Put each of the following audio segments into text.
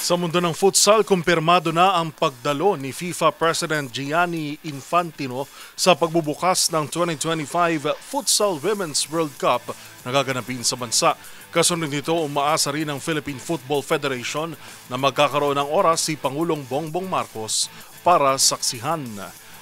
Sa mundo ng futsal, kumpirmado na ang pagdalo ni FIFA President Gianni Infantino sa pagbubukas ng 2025 Futsal Women's World Cup na gaganapin sa bansa. Kasunod nito, umaasa rin ang Philippine Football Federation na magkakaroon ng oras si Pangulong Bongbong Marcos para saksihan.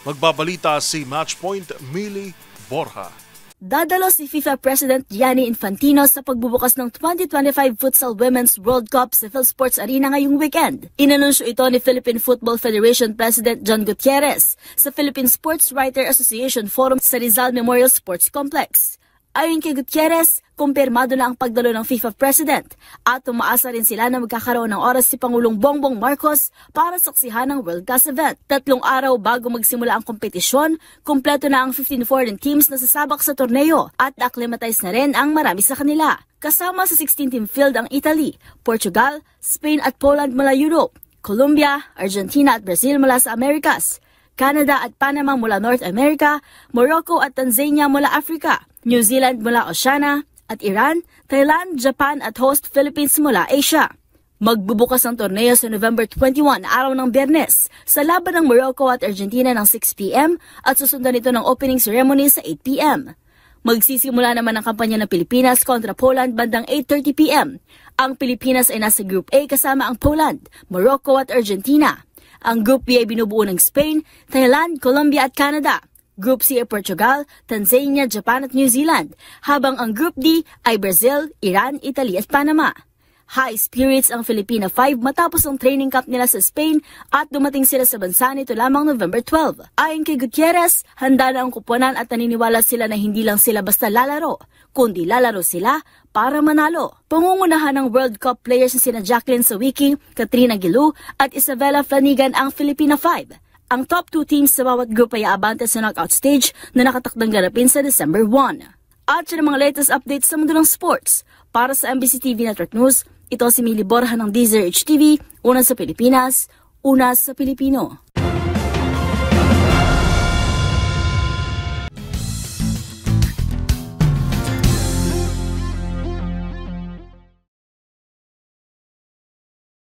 Magbabalita si Matchpoint Millie Borja. Dadalo si FIFA President Gianni Infantino sa pagbubukas ng 2025 Futsal Women's World Cup sa PhilSports Arena ngayong weekend. Inanunsyo ito ni Philippine Football Federation President John Gutierrez sa Philippine Sports Writer Association Forum sa Rizal Memorial Sports Complex. Ayon kay Gutierrez, kumpirmado na ang pagdalo ng FIFA President at umaasa rin sila na magkakaroon ng oras si Pangulong Bongbong Marcos para saksihan ng World Class event. 3 araw bago magsimula ang kompetisyon, kumpleto na ang 15 foreign teams na sasabak sa torneo at acclimatize na rin ang marami sa kanila. Kasama sa 16-team field ang Italy, Portugal, Spain at Poland mula Europe, Colombia, Argentina at Brazil mula sa Americas, Canada at Panama mula North America, Morocco at Tanzania mula Africa, New Zealand mula Oceania, at Iran, Thailand, Japan at host Philippines mula Asia. Magbubukas ang torneo sa November 21, araw ng Biyernes, sa laban ng Morocco at Argentina ng 6 p.m. at susundan ito ng opening ceremony sa 8 p.m. Magsisimula naman ang kampanya ng Pilipinas kontra Poland bandang 8:30 p.m. Ang Pilipinas ay nasa Group A kasama ang Poland, Morocco at Argentina. Ang Group B ay binubuo ng Spain, Thailand, Colombia at Canada. Group C ay Portugal, Tanzania, Japan at New Zealand, habang ang Group D ay Brazil, Iran, Italy at Panama. High spirits ang Filipina 5 matapos ang training camp nila sa Spain at dumating sila sa bansa nito lamang November 12. Ayon kay Gutierrez, handa na ang kuponan at naniniwala sila na hindi lang sila basta lalaro, kundi lalaro sila para manalo. Pangungunahan ng World Cup players na sina Jacqueline Sawicki, Katrina Gilu at Isabella Flanigan ang Filipina 5. Ang top 2 teams sa bawat group ay aabante sa knockout stage na nakatakdang ganapin sa December 1. At siya ng mga latest updates sa mundo ng sports. Para sa MBC TV Network News, ito si Millie Borja ng DZRH TV, una sa Pilipinas, una sa Pilipino.